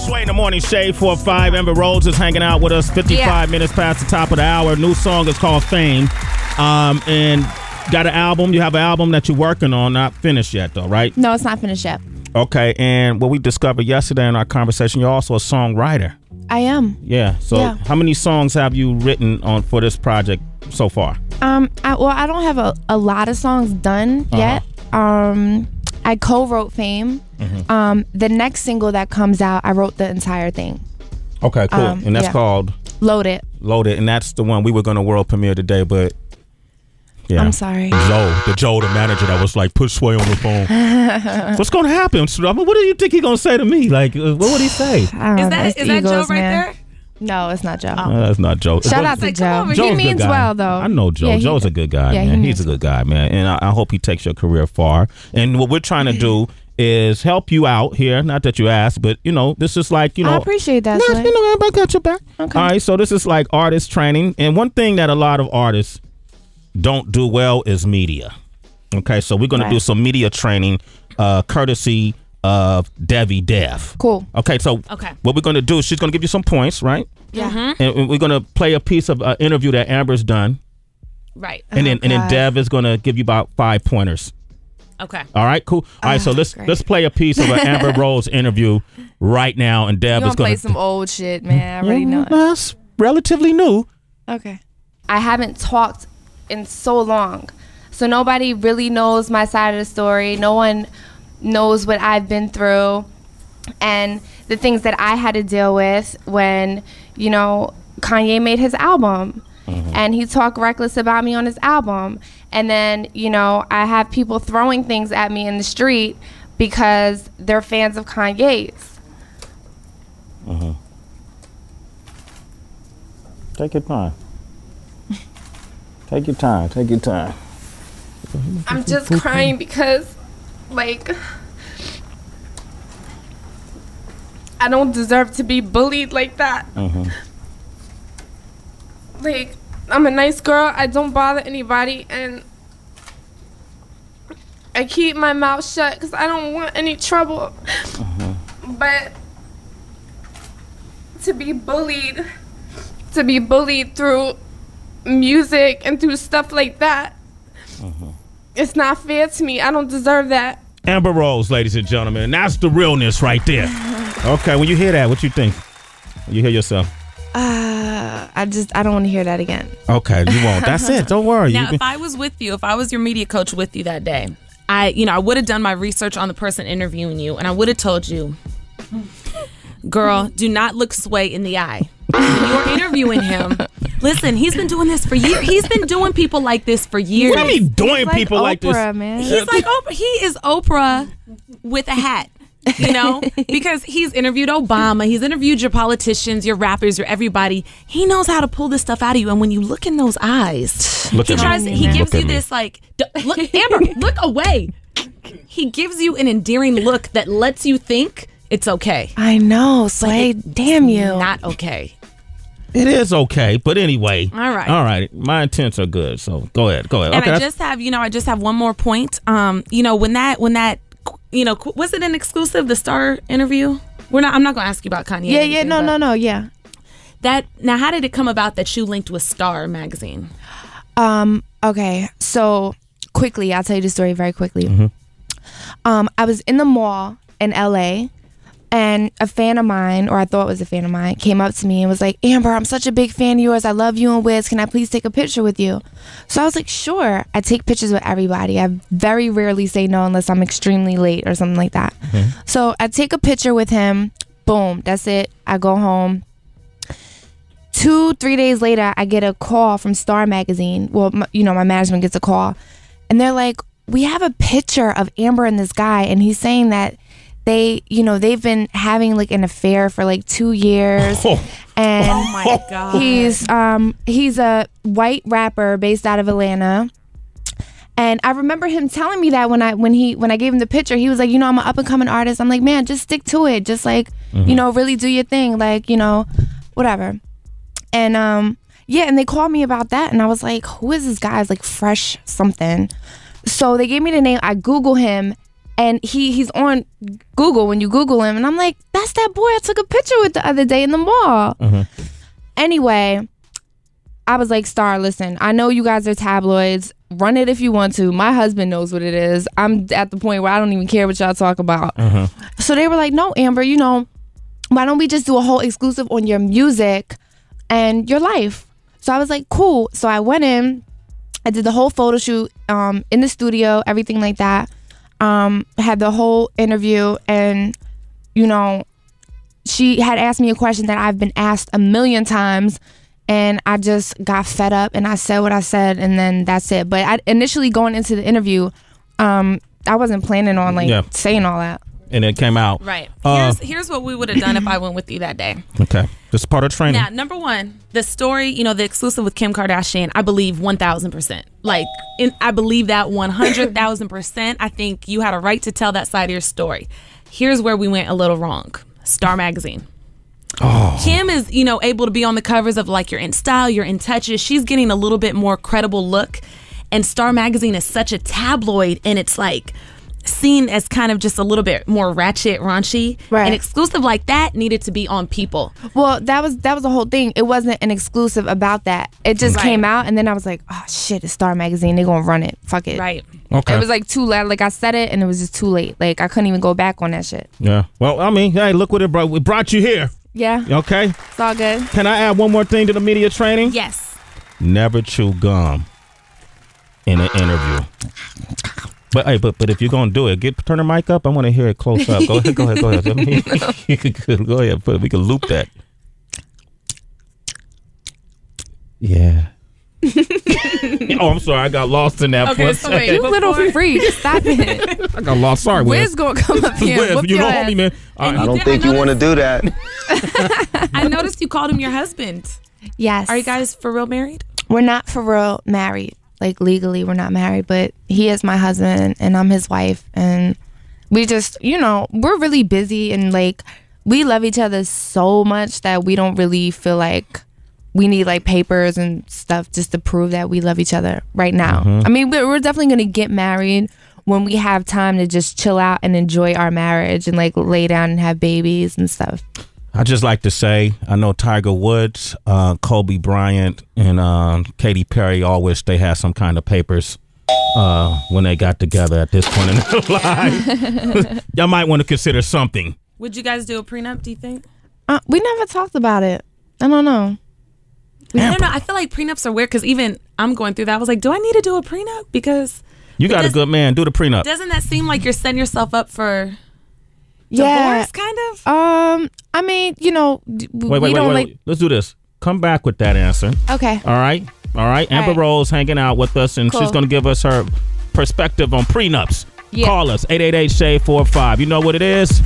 Sway in the morning, Shade 4-5. Amber Rose is hanging out with us 55 minutes past the top of the hour. New song is called Fame. And got an album. You have an album that you're working on, not finished yet, though, right? No, it's not finished yet. Okay, and what we discovered yesterday in our conversation, you're also a songwriter. I am. Yeah. So how many songs have you written on for this project so far? I don't have a lot of songs done yet. I co-wrote Fame. The next single that comes out, I wrote the entire thing. Okay, cool. And that's called Load It. Load It, and that's the one we were going to world premiere today, but I'm sorry. Joe, the manager that was like, put Sway on the phone. What's going to happen? I mean, what do you think he's going to say to me? Like, what would he say? Is that Joe right there? No, it's not Joe. That's not Joe. Shout out to Joe. He means well, though. I know Joe. Joe's a good guy, man. He's a good guy, man. And I hope he takes your career far. And what we're trying to do is help you out here. Not that you asked, but, this is like, I appreciate that, Sway. Everybody got your back. Okay. All right, so this is like artist training. And one thing that a lot of artists don't do well is media. Okay, so we're going to do some media training courtesy of Devi Dev. Cool. Okay, so what we're going to do is she's going to give you some points, right? Yeah. And we're going to play a piece of interview that Amber's done. Right. And then Dev is going to give you about 5 pointers. Okay. All right, cool. All right, so let's play a piece of an Amber Rose interview right now, and Dev is going to play some old shit, man. I already know it. That's relatively new. Okay. I haven't talked in so long, so nobody really knows my side of the story. No one knows what I've been through and the things that I had to deal with when Kanye made his album. And he talked reckless about me on his album, and then I have people throwing things at me in the street because they're fans of Kanye's. Take your time. Take your time. Take your time. I'm just crying because, I don't deserve to be bullied like that. I'm a nice girl. I don't bother anybody, and I keep my mouth shut because I don't want any trouble. But to be bullied through music and through stuff like that, it's not fair to me. I don't deserve that. Amber Rose, ladies and gentlemen, and that's the realness right there. Okay, when you hear that, what you think? When you hear yourself? I don't want to hear that again. Okay, you won't. That's it. Don't worry. Now, if I was with you, if I was your media coach with you that day, I would have done my research on the person interviewing you, and I would have told you, girl, do not look Sway in the eye. When you're interviewing him, listen, he's been doing this for years. He's been doing people like this for years. What do you mean doing people Oprah, like this? Man. He's like Oprah. He is Oprah with a hat. Because he's interviewed Obama, he's interviewed your politicians, your rappers, your everybody. He knows how to pull this stuff out of you, and when you look in those eyes, he gives you this look, Amber, look away. He gives you an endearing look that lets you think it's okay. I know, Sway. Damn you. Not okay. It is okay, but anyway. All right. My intents are good, so go ahead. And okay, I just have one more point. When that was it an exclusive, the Star interview? I'm not going to ask you about Kanye. Yeah, no, yeah. Now, how did it come about that you linked with Star magazine? Okay, so quickly, I'll tell you the story very quickly. I was in the mall in LA, and a fan of mine, or I thought was a fan of mine, came up to me and was like, Amber, I'm such a big fan of yours. I love you and Wiz. Can I please take a picture with you? So I was like, sure. I take pictures with everybody. I very rarely say no unless I'm extremely late or something like that. So I take a picture with him. Boom. That's it. I go home. 2-3 days later, I get a call from Star Magazine. Well, my management gets a call. And they're like, we have a picture of Amber and this guy. And he's saying that they've been having an affair for 2 years. And oh my God. He's a white rapper based out of Atlanta. And I remember him telling me that when I gave him the picture, he was like, I'm an up and coming artist. I'm like, man, just stick to it. Just really do your thing. Whatever. And and they called me about that, and I was like, who is this guy? It's Fresh something. So they gave me the name. I Google him. And he's on Google when you Google him. And I'm like, that's that boy I took a picture with the other day in the mall. Anyway, I was like, Star, listen, I know you guys are tabloids. Run it if you want to. My husband knows what it is. I'm at the point where I don't even care what y'all talk about. So they were like, no, Amber, you know, why don't we just do a whole exclusive on your music and your life? So I was like, cool. So I went in. I did the whole photo shoot in the studio, everything like that. Had the whole interview, and, you know, she had asked me a question that I've been asked a million times, and I just got fed up, and I said what I said, and then that's it. But initially going into the interview, I wasn't planning on saying all that. And it came out. Right. Here's what we would have done if I went with you that day. Okay. This is part of training. Now, number one, the story, you know, the exclusive with Kim Kardashian, I believe 1,000%. Like, I believe that 100,000%. I think you had a right to tell that side of your story. Here's where we went a little wrong. Star Magazine. Kim is, you know, able to be on the covers of like You're in Style, You're in Touches. She's getting a little bit more credible look. And Star Magazine is such a tabloid, and it's like seen as kind of just a little bit more ratchet, raunchy. Right. An exclusive like that needed to be on People. Well, that was the whole thing. It wasn't an exclusive about that. It just came out, and then I was like, oh shit, it's Star Magazine. They're gonna run it. Fuck it. Right. Okay. It was like too late. Like I said it, and it was just too late. Like I couldn't even go back on that shit. Yeah. Well, I mean, hey, look what it brought. We brought you here. Yeah. Okay. It's all good. Can I add one more thing to the media training? Yes. Never chew gum in an interview. But hey, but if you're gonna do it, turn the mic up. I want to hear it close up. Go ahead. Go ahead. Go ahead. We can loop that. Yeah. Oh, I'm sorry. I got lost in that. Okay, so wait, You little freak. Stop it. I got lost. Sorry, Wiz gonna come up here. Wiz, Whoop you your know ass. me, man. I don't think you want to do that. I noticed you called him your husband. Yes. Are you guys for real married? We're not for real married. Like legally, we're not married, but he is my husband and I'm his wife. And we just, you know, we're really busy, and like we love each other so much that we don't really feel like we need like papers and stuff just to prove that we love each other right now. I mean, we're definitely going to get married when we have time to just chill out and enjoy our marriage and like lay down and have babies and stuff. I just like to say, I know Tiger Woods, Kobe Bryant, and Katy Perry all wish they had some kind of papers when they got together at this point in their life. Y'all might want to consider something. Would you guys do a prenup, do you think? We never talked about it. I don't know. I don't know. I feel like prenups are weird because even I'm going through that. I was like, do I need to do a prenup? Because you got a good man. Do the prenup. Doesn't that seem like you're setting yourself up for Yeah. divorce, kind of? I mean, you know, wait. Let's do this. Come back with that answer. Okay. All right. Amber right. Rose hanging out with us, and Cool. she's going to give us her perspective on prenups. Yeah. Call us 888-SHADE-45. You know what it is?